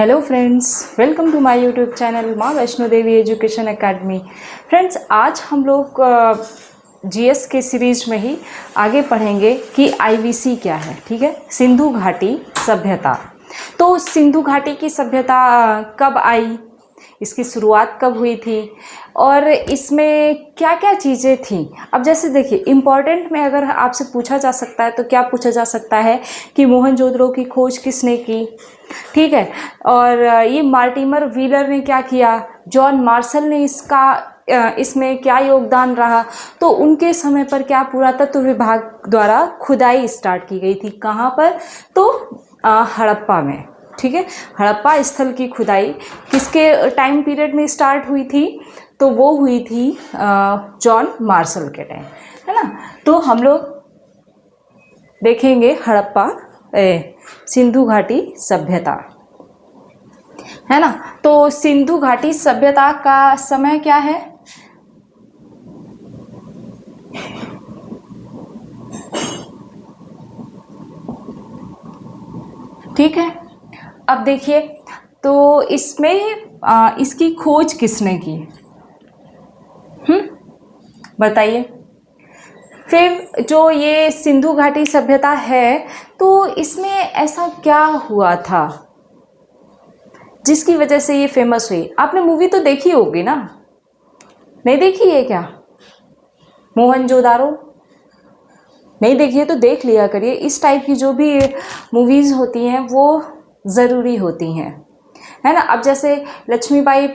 Hello friends, welcome to my YouTube channel Maa Vaishno Devi education academy. Friends, आज हम लोग GS के सीरीज में ही आगे पढ़ेंगे कि आईवीसी क्या है। ठीक है, सिंधु घाटी सभ्यता। तो सिंधु घाटी की सभ्यता कब आई, इसकी शुरुआत कब हुई थी और इसमें क्या क्या चीज़ें थी। अब जैसे देखिए, इम्पॉर्टेंट में अगर आपसे पूछा जा सकता है तो क्या पूछा जा सकता है कि मोहनजोदड़ो की खोज किसने की। ठीक है, और ये मार्टिमर व्हीलर ने क्या किया, जॉन मार्शल ने इसमें क्या योगदान रहा। तो उनके समय पर क्या पुरातत्व विभाग द्वारा खुदाई स्टार्ट की गई थी। कहाँ पर? तो हड़प्पा में। ठीक है, हड़प्पा स्थल की खुदाई किसके टाइम पीरियड में स्टार्ट हुई थी? तो वो हुई थी जॉन मार्शल के टाइम, है ना। तो हम लोग देखेंगे हड़प्पा सिंधु घाटी सभ्यता, है ना। तो सिंधु घाटी सभ्यता का समय क्या है? ठीक है, अब देखिए, तो इसमें इसकी खोज किसने की? बताइए। फिर जो ये सिंधु घाटी सभ्यता है, तो इसमें ऐसा क्या हुआ था जिसकी वजह से ये फेमस हुई? आपने मूवी तो देखी होगी ना, नहीं देखी है क्या? मोहनजोदारो नहीं देखी है तो देख लिया करिए। इस टाइप की जो भी मूवीज़ होती हैं वो ज़रूरी होती हैं, है ना। अब जैसे लक्ष्मीबाई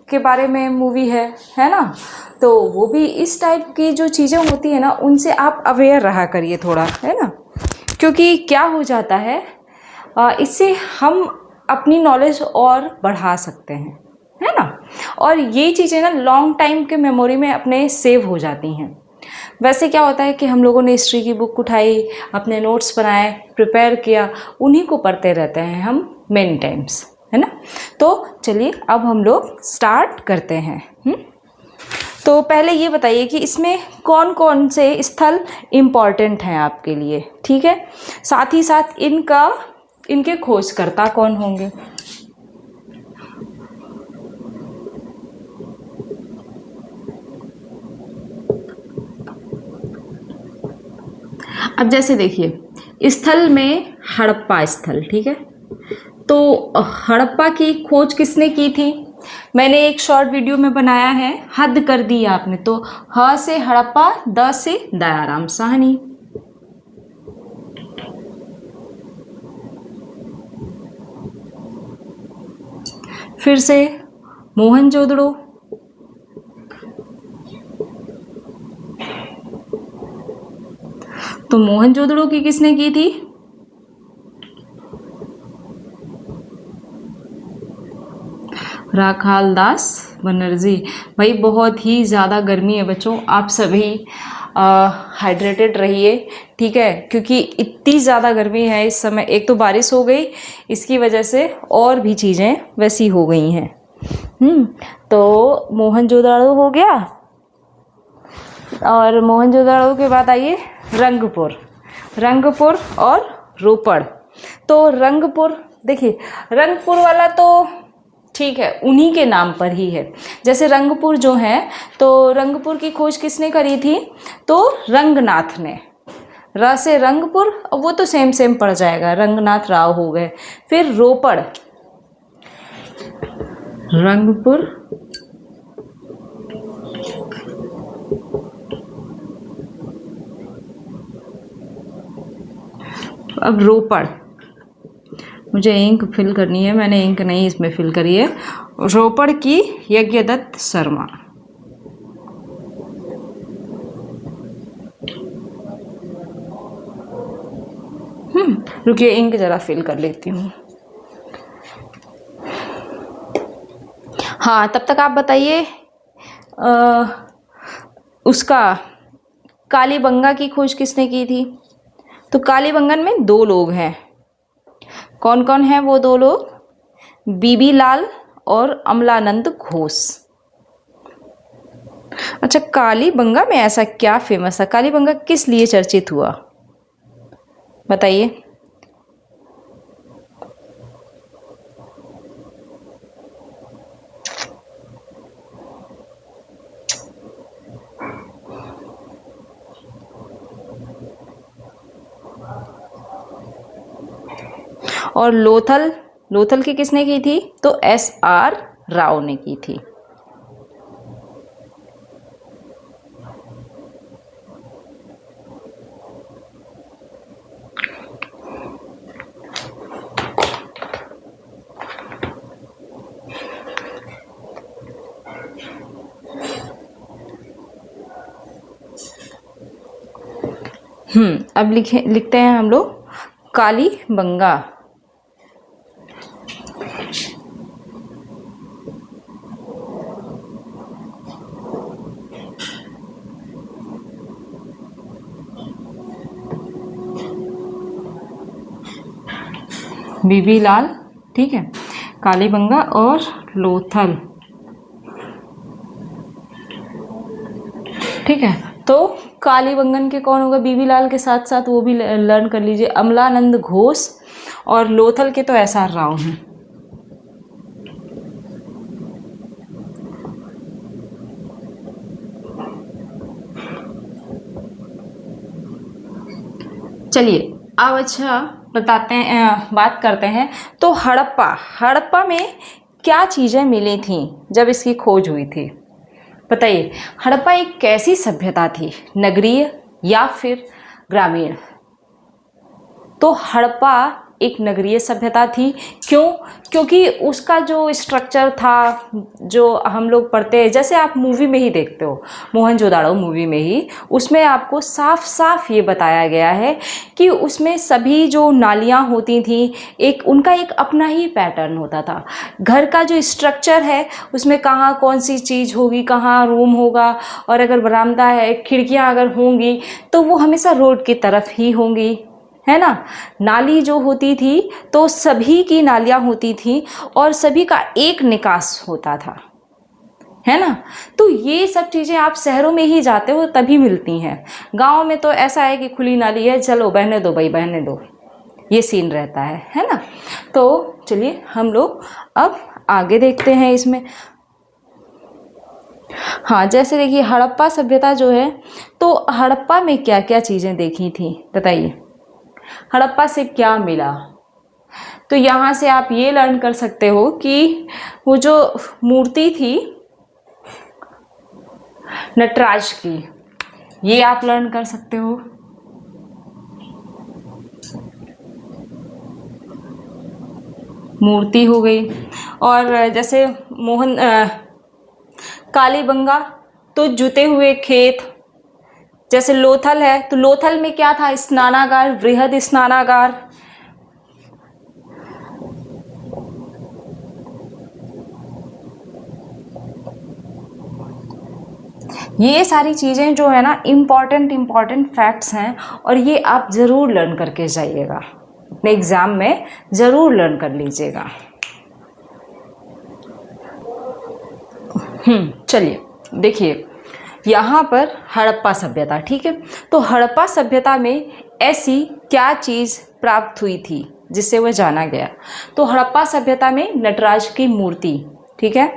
के बारे में मूवी है ना, तो वो भी इस टाइप की जो चीज़ें होती है ना, उनसे आप अवेयर रहा करिए थोड़ा, है ना। क्योंकि क्या हो जाता है, इससे हम अपनी नॉलेज और बढ़ा सकते हैं, है ना। और ये चीज़ें ना लॉन्ग टाइम के मेमोरी में अपने सेव हो जाती हैं। वैसे क्या होता है कि हम लोगों ने हिस्ट्री की बुक उठाई, अपने नोट्स बनाए, प्रिपेयर किया, उन्हीं को पढ़ते रहते हैं हम मेनी टाइम्स, है ना। तो चलिए अब हम लोग स्टार्ट करते हैं। तो पहले ये बताइए कि इसमें कौन कौन से स्थल इम्पॉर्टेंट हैं आपके लिए। ठीक है, साथ ही साथ इनके खोजकर्ता कौन होंगे। अब जैसे देखिए, स्थल में हड़प्पा स्थल, ठीक है। तो हड़प्पा की खोज किसने की थी? मैंने एक शॉर्ट वीडियो में बनाया है, हद कर दी आपने। तो ह से हड़प्पा, द से दयाराम साहनी। फिर से मोहनजोदड़ो, तो मोहनजोदड़ो की किसने की थी? राखाल दास बनर्जी। भाई बहुत ही ज़्यादा गर्मी है बच्चों, आप सभी हाइड्रेटेड रहिए, ठीक है, क्योंकि इतनी ज़्यादा गर्मी है इस समय। एक तो बारिश हो गई, इसकी वजह से और भी चीज़ें वैसी हो गई हैं। तो मोहनजोदड़ो हो गया, और मोहनजोदड़ो के बाद आइए रंगपुर और रोपड़। तो रंगपुर, देखिए रंगपुर वाला तो ठीक है, उन्हीं के नाम पर ही है। जैसे रंगपुर जो है, तो रंगपुर की खोज किसने करी थी? तो रंगनाथ ने। र से रंगपुर, वो तो सेम पड़ जाएगा, रंगनाथ राव हो गए। फिर रोपड़, रंगपुर, अब रोपड़, मुझे इंक फिल करनी है, मैंने इंक नहीं इसमें फिल करी है। रोपड़ की यज्ञदत्त शर्मा। रुकिए, इंक जरा फिल कर लेती हूँ। हाँ, तब तक आप बताइए, उसका कालीबंगा की खोज किसने की थी? तो कालीबंगन में दो लोग हैं। कौन कौन है वो दो लोग? बीबी लाल और अमलानंद घोष। अच्छा, कालीबंगा में ऐसा क्या फेमस था? कालीबंगा किस लिए चर्चित हुआ, बताइए। और लोथल, लोथल की किसने की थी? तो SR राव ने की थी। अब लिखते हैं हम लोग कालीबंगा। बीबी लाल, ठीक है, कालीबंगा और लोथल, ठीक है। तो कालीबंगन के कौन होगा? बीबी लाल के साथ साथ वो भी लर्न कर लीजिए, अमलानंद घोष, और लोथल के तो SR राव हैं। चलिए अब अच्छा बताते हैं, बात करते हैं। तो हड़प्पा में क्या चीज़ें मिली थी जब इसकी खोज हुई थी? बताइए, हड़प्पा एक कैसी सभ्यता थी, नगरीय या फिर ग्रामीण? तो हड़प्पा एक नगरीय सभ्यता थी। क्यों? क्योंकि उसका जो स्ट्रक्चर था, जो हम लोग पढ़ते हैं, जैसे आप मूवी में ही देखते हो, मोहनजोदाड़ो मूवी में ही, उसमें आपको साफ साफ ये बताया गया है कि उसमें सभी जो नालियाँ होती थी, उनका एक अपना ही पैटर्न होता था। घर का जो स्ट्रक्चर है उसमें कहाँ कौन सी चीज़ होगी, कहाँ रूम होगा, और अगर बरामदा है, खिड़कियाँ अगर होंगी तो वो हमेशा रोड की तरफ ही होंगी, है ना। नाली जो होती थी तो सभी की नालियाँ होती थी और सभी का एक निकास होता था, है ना। तो ये सब चीज़ें आप शहरों में ही जाते हो तभी मिलती हैं। गांव में तो ऐसा है कि खुली नाली है, चलो बहने दो भाई, बहने दो, ये सीन रहता है ना। तो चलिए हम लोग अब आगे देखते हैं इसमें। हाँ, जैसे देखिए हड़प्पा सभ्यता जो है, तो हड़प्पा में क्या क्या चीज़ें देखी थी बताइए, हड़प्पा से क्या मिला? तो यहाँ से आप ये लर्न कर सकते हो कि वो जो मूर्ति थी नटराज की, ये आप लर्न कर सकते हो। मूर्ति हो गई। और जैसे कालीबंगा तो जुते हुए खेत। जैसे लोथल है तो लोथल में क्या था? स्नानागार, वृहद स्नानागार। ये सारी चीज़ें जो है ना, इम्पॉर्टेंट फैक्ट्स हैं और ये आप ज़रूर लर्न करके जाइएगा, अपने एग्ज़ाम में ज़रूर लर्न कर लीजिएगा। चलिए देखिए यहाँ पर हड़प्पा सभ्यता, ठीक है। तो हड़प्पा सभ्यता में ऐसी क्या चीज़ प्राप्त हुई थी जिससे वह जाना गया? तो हड़प्पा सभ्यता में नटराज की मूर्ति, ठीक है।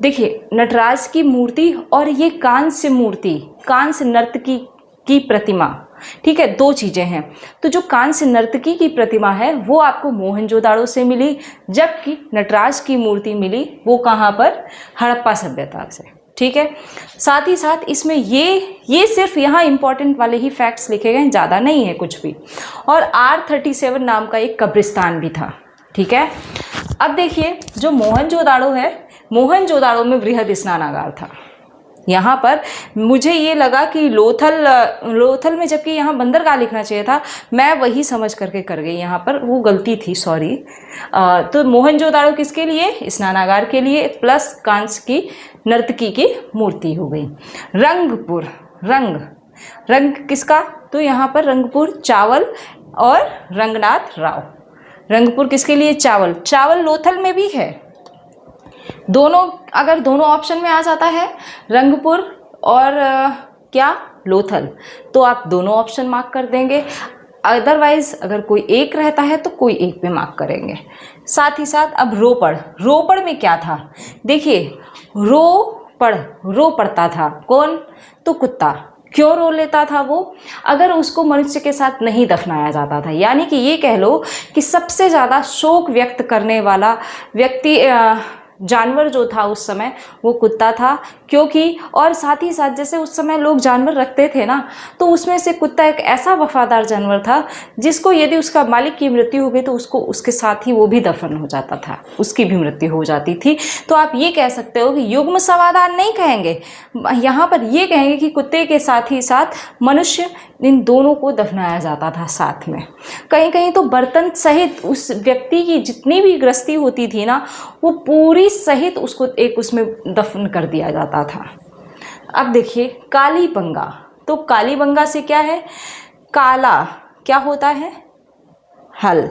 देखिए नटराज की मूर्ति और ये कांस्य मूर्ति, कांस्य नर्तकी की प्रतिमा, ठीक है, दो चीज़ें हैं। तो जो कांस्य नर्तकी की प्रतिमा है वो आपको मोहनजोदाड़ो से मिली, जबकि नटराज की मूर्ति मिली वो कहाँ पर? हड़प्पा सभ्यता से, ठीक है। साथ ही साथ इसमें ये सिर्फ यहाँ इंपॉर्टेंट वाले ही फैक्ट्स लिखे गए, ज़्यादा नहीं है कुछ भी। और R37 नाम का एक कब्रिस्तान भी था, ठीक है। अब देखिए जो मोहनजोदाड़ो है, मोहनजोदाड़ो में वृहद स्नानागार था। यहाँ पर मुझे ये लगा कि लोथल में, जबकि यहाँ बंदरगाह लिखना चाहिए था, मैं वही समझ करके कर गई, यहाँ पर वो गलती थी, सॉरी। तो मोहनजोदाड़ो किसके लिए? स्नानागार के लिए, प्लस कांस्य की नर्तकी की मूर्ति हो गई। रंगपुर, रंग किसका? तो यहाँ पर रंगपुर चावल और रंगनाथ राव। रंगपुर किसके लिए? चावल लोथल में भी है। दोनों, अगर दोनों ऑप्शन में आ जाता है रंगपुर और क्या लोथल, तो आप दोनों ऑप्शन मार्क कर देंगे। अदरवाइज अगर कोई एक रहता है तो कोई एक पे मार्क करेंगे। साथ ही साथ अब रोपड़ में क्या था? देखिए रो पड़ता था कौन? तो कुत्ता। क्यों रो लेता था वो? अगर उसको मनुष्य के साथ नहीं दफनाया जाता था। यानी कि ये कह लो कि सबसे ज़्यादा शोक व्यक्त करने वाला व्यक्ति जानवर जो था उस समय वो कुत्ता था। क्योंकि और साथ ही साथ जैसे उस समय लोग जानवर रखते थे ना, तो उसमें से कुत्ता एक ऐसा वफादार जानवर था जिसको यदि उसका मालिक की मृत्यु हो गई तो उसको उसके साथ ही वो भी दफन हो जाता था, उसकी भी मृत्यु हो जाती थी। तो आप ये कह सकते हो कि युग्म समाधान नहीं कहेंगे, यहाँ पर ये कहेंगे कि कुत्ते के साथ ही साथ मनुष्य, इन दोनों को दफनाया जाता था साथ में। कहीं कहीं तो बर्तन सहित उस व्यक्ति की जितनी भी गृहस्थी होती थी ना, वो पूरी सहित उसको एक उसमें दफन कर दिया जाता था। अब देखिए कालीबंगा, तो कालीबंगा से क्या है? काला क्या होता है? हल।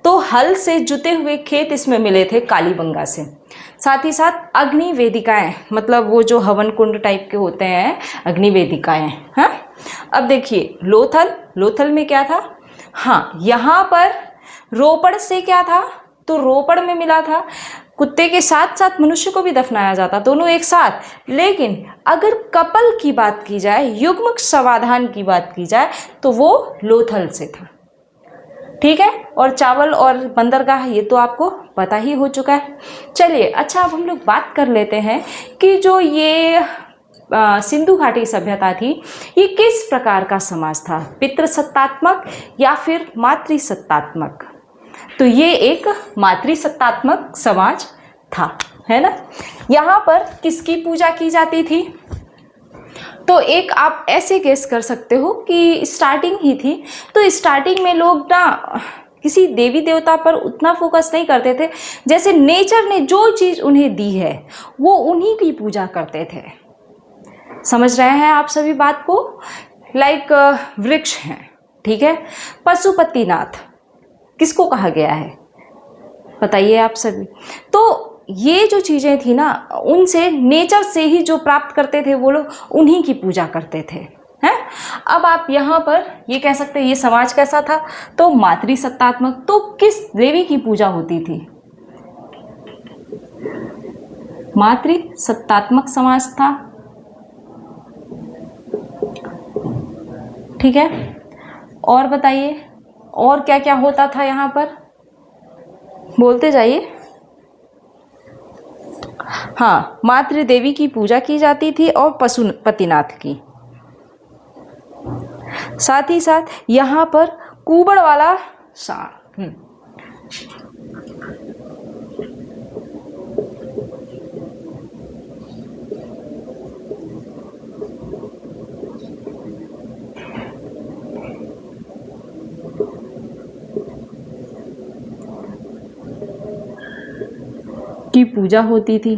तो हल से जुते हुए खेत इसमें मिले थे कालीबंगा से। साथ ही साथ अग्नि वेदिकाएं, मतलब वो जो हवन कुंड टाइप के होते हैं, अग्नि वेदिकाएं। हाँ, अब देखिए लोथल, लोथल में क्या था? हाँ, यहाँ पर रोपड़ से क्या था? तो रोपड़ में मिला था। कुत्ते के साथ साथ मनुष्य को भी दफनाया जाता, दोनों एक साथ। लेकिन अगर कपल की बात की जाए, युग्मक समाधान की बात की जाए, तो वो लोथल से था। ठीक है, और चावल और बंदरगाह ये तो आपको पता ही हो चुका है। चलिए अच्छा, अब हम लोग बात कर लेते हैं कि जो ये सिंधु घाटी सभ्यता थी, ये किस प्रकार का समाज था? पितृसत्तात्मक या फिर मातृसत्तात्मक? तो ये एक मातृसत्तात्मक समाज था, है ना। यहाँ पर किसकी पूजा की जाती थी? तो एक आप ऐसे गेस कर सकते हो कि स्टार्टिंग ही थी, तो स्टार्टिंग में लोग ना किसी देवी देवता पर उतना फोकस नहीं करते थे। जैसे नेचर ने जो चीज़ उन्हें दी है वो उन्हीं की पूजा करते थे। समझ रहे हैं आप सभी बात को? लाइक वृक्ष हैं, ठीक है। पशुपतिनाथ किसको कहा गया है बताइए आप सभी? तो ये जो चीज़ें थी ना, उनसे नेचर से ही जो प्राप्त करते थे वो लोग उन्हीं की पूजा करते थे, हैं। अब आप यहाँ पर ये कह सकते हैं ये समाज कैसा था? तो मातृसत्तात्मक। तो किस देवी की पूजा होती थी? मातृसत्तात्मक समाज था, ठीक है। और बताइए और क्या क्या होता था यहाँ पर, बोलते जाइए। हाँ, मातृ देवी की पूजा की जाती थी और पशुपतिनाथ की। साथ ही साथ यहाँ पर कुबड़ वाला सांड, की पूजा होती थी,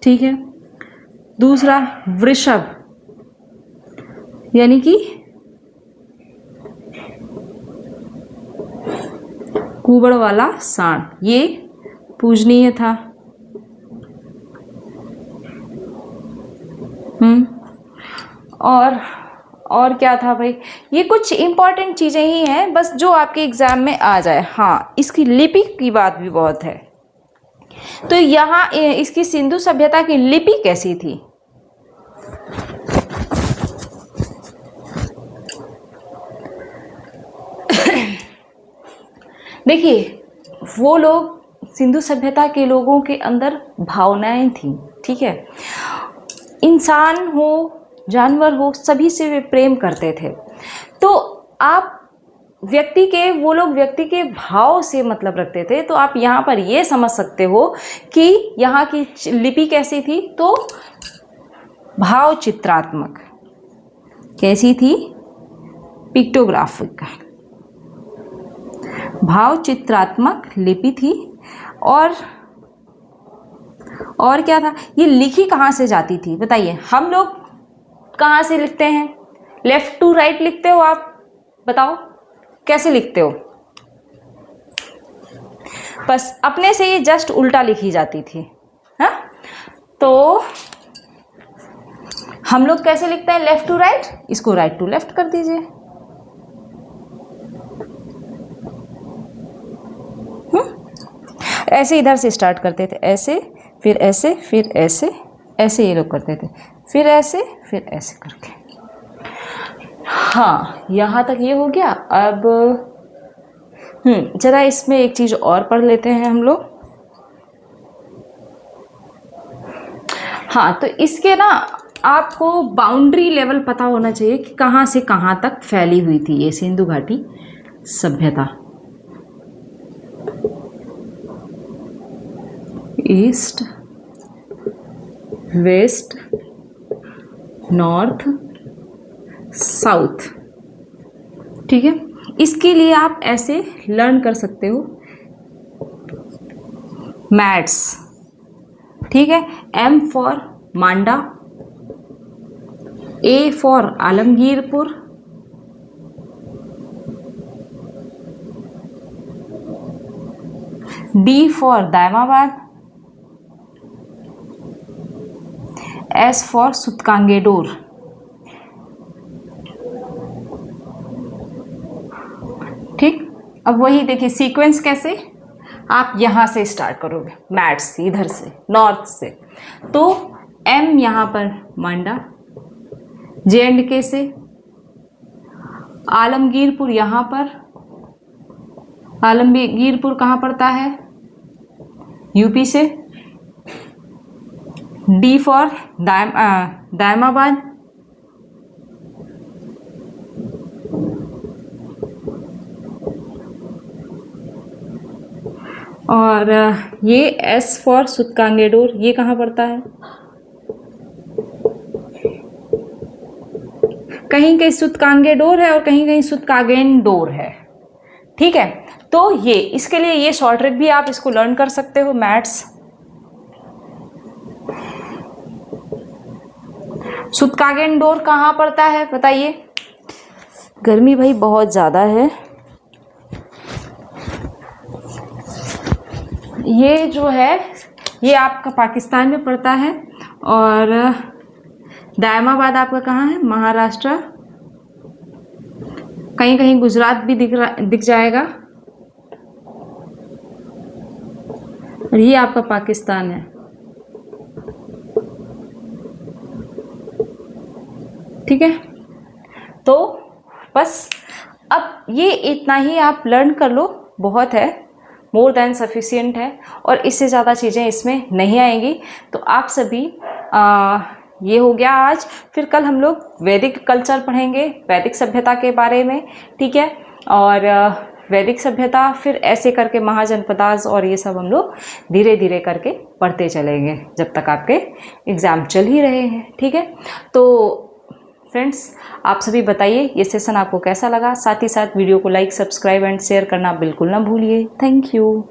ठीक है। दूसरा वृषभ, यानी कि कुबड़ वाला सांड, ये पूजनीय था। और क्या था भाई? ये कुछ इंपॉर्टेंट चीजें ही हैं बस जो आपके एग्जाम में आ जाए। हाँ, इसकी लिपि की बात भी बहुत है। तो यहाँ इसकी सिंधु सभ्यता की लिपि कैसी थी? देखिए, वो लोग, सिंधु सभ्यता के लोगों के अंदर भावनाएं थी, ठीक है। इंसान हो जानवर हो सभी से वे प्रेम करते थे। तो आप व्यक्ति के, वो लोग व्यक्ति के भाव से मतलब रखते थे। तो आप यहाँ पर ये समझ सकते हो कि यहाँ की लिपि कैसी थी? तो भाव चित्रात्मक। कैसी थी? पिक्टोग्राफिक, भाव चित्रात्मक लिपि थी। और क्या था? ये लिखी कहाँ से जाती थी बताइए? हम लोग कहाँ से लिखते हैं? लेफ्ट टू राइट लिखते हो आप? बताओ कैसे लिखते हो? बस अपने से ये जस्ट उल्टा लिखी जाती थी। हाँ, तो हम लोग कैसे लिखते हैं? Left to right. इसको राइट टू लेफ्ट कर दीजिए। ऐसे इधर से स्टार्ट करते थे, ऐसे फिर ऐसे फिर ऐसे, ऐसे ये लोग करते थे, फिर ऐसे फिर ऐसे करके। हाँ, यहाँ तक ये हो गया। अब जरा इसमें एक चीज़ और पढ़ लेते हैं हम लोग। हाँ, तो इसके ना आपको बाउंड्री लेवल पता होना चाहिए कि कहाँ से कहाँ तक फैली हुई थी ये सिंधु घाटी सभ्यता। East, west, north, south. ठीक है, इसके लिए आप ऐसे लर्न कर सकते हो मैथ्स। ठीक है, M for Manda, A for Alamgirpur, D for Daimabad, S for Sutkagen Dor. ठीक, अब वही देखिए सीक्वेंस कैसे, आप यहाँ से स्टार्ट करोगे मैथ्स, इधर से नॉर्थ से, तो M यहाँ पर मांडा, J&K से आलमगीरपुर, यहाँ पर आलमगीरपुर कहाँ पड़ता है, यूपी से। D फॉर दायमाबाद, और ये S फॉर सुतकांगेडोर, ये कहाँ पड़ता है, कहीं कहीं सुतकांगेडोर है और कहीं कहीं सुतकागेनडोर है। ठीक है, तो ये इसके लिए ये शॉर्ट ट्रिक भी आप इसको लर्न कर सकते हो मैथ्स। सुतकागेनडोर कहाँ पड़ता है बताइए, गर्मी भाई बहुत ज़्यादा है। ये जो है ये आपका पाकिस्तान में पड़ता है, और दायमाबाद आपका कहाँ है, महाराष्ट्र, कहीं कहीं गुजरात भी दिख जाएगा, और ये आपका पाकिस्तान है। ठीक है, तो बस अब ये इतना ही आप लर्न कर लो, बहुत है, मोर देन सफिशिएंट है, और इससे ज़्यादा चीज़ें इसमें नहीं आएंगी। तो आप सभी ये हो गया आज, फिर कल हम लोग वैदिक कल्चर पढ़ेंगे, वैदिक सभ्यता के बारे में। ठीक है, और वैदिक सभ्यता फिर ऐसे करके महाजनपदास और ये सब हम लोग धीरे धीरे करके पढ़ते चलेंगे जब तक आपके एग्ज़ाम चल ही रहे हैं। ठीक है, तो फ्रेंड्स आप सभी बताइए ये सेशन आपको कैसा लगा, साथ ही साथ वीडियो को लाइक, सब्सक्राइब एंड शेयर करना बिल्कुल ना भूलिए। Thank you.